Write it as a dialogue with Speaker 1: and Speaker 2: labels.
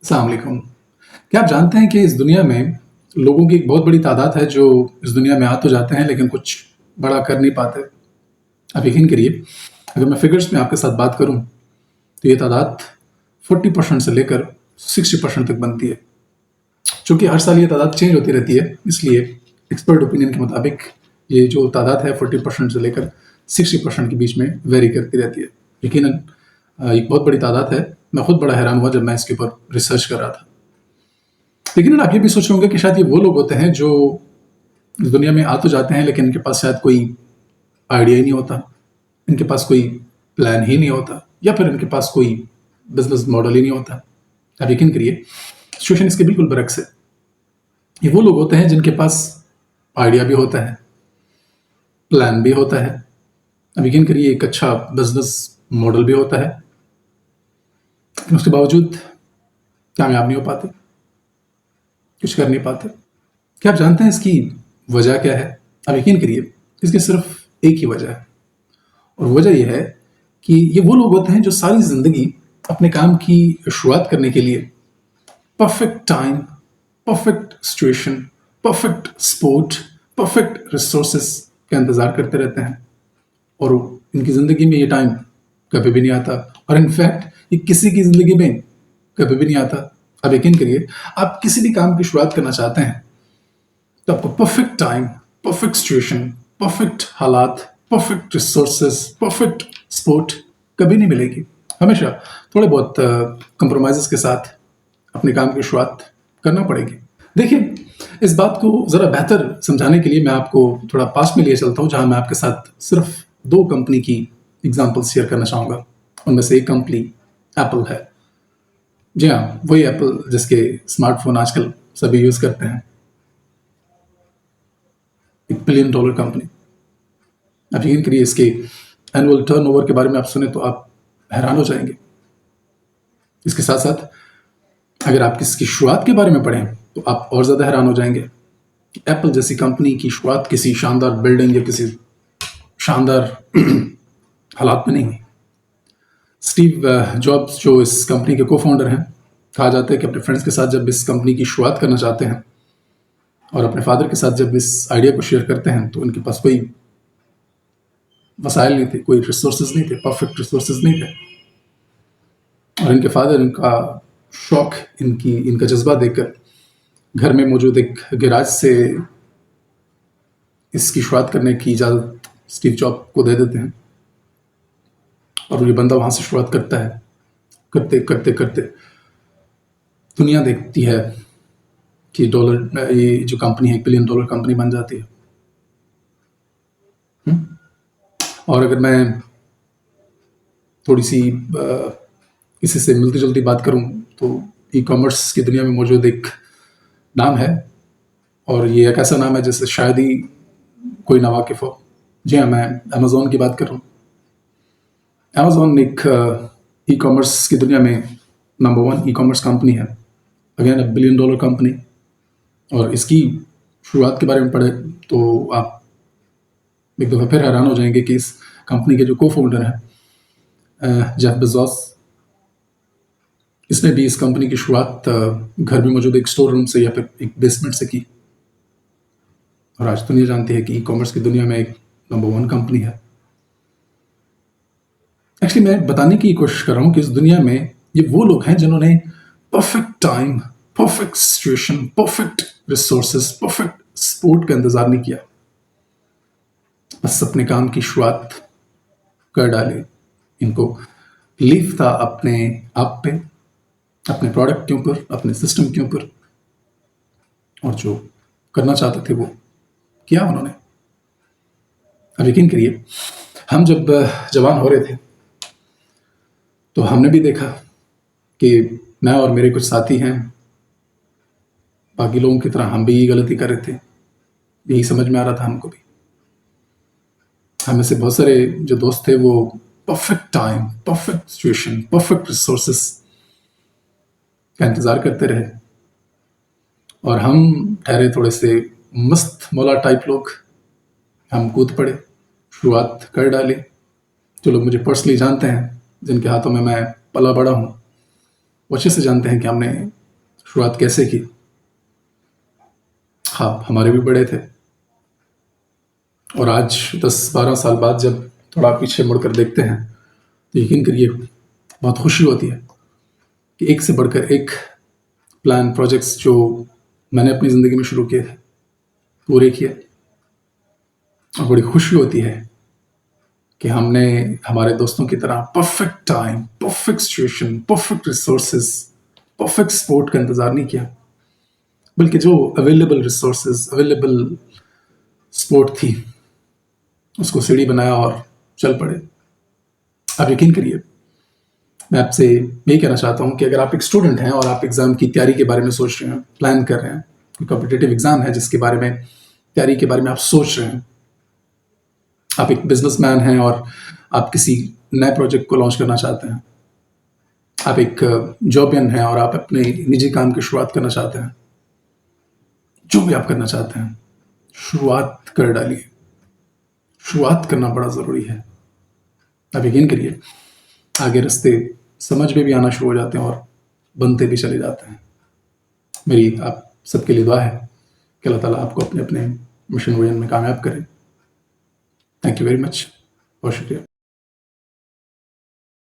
Speaker 1: अस्सलाम वालेकुम। क्या आप जानते हैं कि इस दुनिया में लोगों की एक बहुत बड़ी तादाद है जो इस दुनिया में आ तो जाते हैं लेकिन कुछ बड़ा कर नहीं पाते। आप यकीन करिए, अगर मैं फिगर्स में आपके साथ बात करूं तो ये तादाद 40% से लेकर 60% तक बनती है। चूंकि हर साल ये तादाद चेंज होती रहती है, इसलिए एक्सपर्ट ओपिनियन के मुताबिक ये जो तादाद है 40% से लेकर 60% के बीच में वेरी करती रहती है। यकीनन एक बहुत बड़ी तादाद है। मैं खुद बड़ा हैरान हुआ जब मैं इसके ऊपर रिसर्च कर रहा था। लेकिन आप ये भी सोच रहे होंगे कि शायद ये वो लोग होते हैं जो इस दुनिया में आ तो जाते हैं लेकिन इनके पास शायद कोई आइडिया ही नहीं होता, इनके पास कोई प्लान ही नहीं होता, या फिर इनके पास कोई बिजनेस मॉडल ही नहीं होता। आप यकीन करिए, सिचुएशन इसके बिल्कुल बरक्स है। ये वो लोग होते हैं जिनके पास आइडिया भी होता है, प्लान भी होता है, अब यकीन करिए एक अच्छा बिजनेस मॉडल भी होता है, लेकिन उसके बावजूद कामयाब नहीं हो पाते, कुछ कर नहीं पाते। क्या आप जानते हैं इसकी वजह क्या है? आप यकीन करिए, इसकी सिर्फ एक ही वजह है, और वजह यह है कि ये वो लोग होते हैं जो सारी जिंदगी अपने काम की शुरुआत करने के लिए perfect time, perfect situation, perfect sport, perfect resources का इंतजार करते रहते हैं, और इनकी जिंदगी में ये टाइम कभी भी नहीं आता, और इनफैक्ट ये किसी की जिंदगी में कभी भी नहीं आता। आप यकीन करिए, आप किसी भी काम की शुरुआत करना चाहते हैं तो आपको perfect time, perfect situation, perfect हालात, परफेक्ट रिसोर्सेस, परफेक्ट सपोर्ट कभी नहीं मिलेगी। हमेशा थोड़े बहुत कंप्रोमाइज़ के साथ अपने काम की शुरुआत करना पड़ेगी। देखिए, इस बात को ज़रा बेहतर समझाने के लिए मैं आपको थोड़ा पास में लिए चलता हूँ, जहाँ मैं आपके साथ सिर्फ दो कंपनी की एग्जाम्पल शेयर करना चाहूँगा। उनमें से एक कंपनी एप्पल है। जी हाँ, वही एप्पल जिसके स्मार्टफोन आजकल सभी यूज़ करते हैं। $1 बिलियन कंपनी। आप यकीन करिए, इसके एनुअल टर्नओवर के बारे में आप सुने तो आप हैरान हो जाएंगे। इसके साथ साथ अगर आप इसकी शुरुआत के बारे में पढ़ें तो आप और ज़्यादा हैरान हो जाएंगे कि एप्पल जैसी कंपनी की शुरुआत किसी शानदार बिल्डिंग या किसी शानदार हालात में नहीं हुई। स्टीव जॉब्स, जो इस कंपनी के को फाउंडर हैं, कहा जाता है कि अपने फ्रेंड्स के साथ जब इस कंपनी की शुरुआत करना चाहते हैं और अपने फादर के साथ जब इस आइडिया को शेयर करते हैं तो उनके पास कोई वसाइल नहीं थे, कोई रिसोर्सेज नहीं थे, परफेक्ट रिसोर्सेज नहीं थे, और इनके फादर इनका शौक, इनका जज्बा देखकर घर में मौजूद एक गैराज से इसकी शुरुआत करने की इजाज़त स्टीव जॉब को दे देते हैं, और ये बंदा वहाँ से शुरुआत करता है। करते करते करते दुनिया देखती है कि ये जो कंपनी है $1 बिलियन कंपनी बन जाती है। और अगर मैं थोड़ी सी इसी से मिलती जुलती बात करूं तो ई कॉमर्स की दुनिया में मौजूद एक नाम है, और ये एक ऐसा नाम है जिससे शायद ही कोई नावाकिफ हो। जी हाँ, मैं अमेज़ॉन की बात कर रहा हूँ। अमेज़ॉन एक ई कॉमर्स की दुनिया में नंबर 1 ई कॉमर्स कंपनी है। अगेन $1 बिलियन कंपनी, और इसकी शुरुआत के बारे में पढ़े तो आप एक दफ़ा फिर हैरान हो जाएंगे कि इस कंपनी के जो को फाउंडर हैं जेफ बेजोस, इसने भी इस कंपनी की शुरुआत घर में मौजूद एक स्टोर रूम से या फिर एक बेसमेंट से की, और आज दुनिया जानती है कि ई कॉमर्स की दुनिया में एक नंबर 1 कंपनी है। एक्चुअली मैं बताने की कोशिश कर रहा हूँ कि इस दुनिया में ये वो लोग हैं जिन्होंने perfect time, perfect situation, perfect resources, perfect support का इंतजार नहीं किया, बस अपने काम की शुरुआत कर डाली। इनको बिलीफ था अपने आप पे, अपने प्रोडक्ट के ऊपर, अपने सिस्टम के ऊपर, और जो करना चाहते थे वो किया उन्होंने। अब यकीन करिए, हम जब जवान हो रहे थे तो हमने भी देखा कि मैं और मेरे कुछ साथी हैं, बाकी लोगों की तरह हम भी यही गलती कर रहे थे। यही समझ में आ रहा था हमको भी। हम में से बहुत सारे जो दोस्त थे वो perfect time, perfect situation, perfect resources का इंतज़ार करते रहे, और हम ठहरे थोड़े से मस्त मौला टाइप लोग। हम कूद पड़े, शुरुआत कर डाली। जो लोग मुझे पर्सनली जानते हैं, जिनके हाथों में मैं पला बड़ा हूँ, वो अच्छे से जानते हैं कि हमने शुरुआत कैसे की। हाँ, हमारे भी बड़े थे और आज 10-12 साल बाद जब थोड़ा पीछे मुड़कर देखते हैं, तो यकीन करिए बहुत खुशी होती है कि एक से बढ़कर एक प्लान, प्रोजेक्ट्स जो मैंने अपनी ज़िंदगी में शुरू किए थे, पूरे किए। और बड़ी खुशी होती है कि हमने हमारे दोस्तों की तरह perfect time, perfect situation, perfect resources, perfect support का इंतज़ार नहीं किया, बल्कि जो अवेलेबल रिसोर्सेज, अवेलेबल सपोर्ट थी, उसको सीढ़ी बनाया और चल पड़े। आप यकीन करिए, मैं आपसे यही कहना चाहता हूँ कि अगर आप एक स्टूडेंट हैं और आप एग्ज़ाम की तैयारी के बारे में सोच रहे हैं, प्लान कर रहे हैं, कोई कॉम्पिटिटिव एग्ज़ाम है जिसके बारे में, तैयारी के बारे में आप सोच रहे हैं, आप एक बिजनेसमैन हैं और आप किसी नए प्रोजेक्ट को लॉन्च करना चाहते हैं, आप एक जॉबियन हैं और आप अपने निजी काम की शुरुआत करना चाहते हैं, जो भी आप करना चाहते हैं, शुरुआत कर डालिए। शुरुआत करना बड़ा ज़रूरी है। आप यकीन करिए, आगे रास्ते समझ में भी आना शुरू हो जाते हैं और बनते भी चले जाते हैं। मेरी आप सबके लिए दुआ है कि अल्लाह ताला आपको अपने अपने मिशन विजन में कामयाब करे। थैंक यू वेरी मच, बहुत शुक्रिया।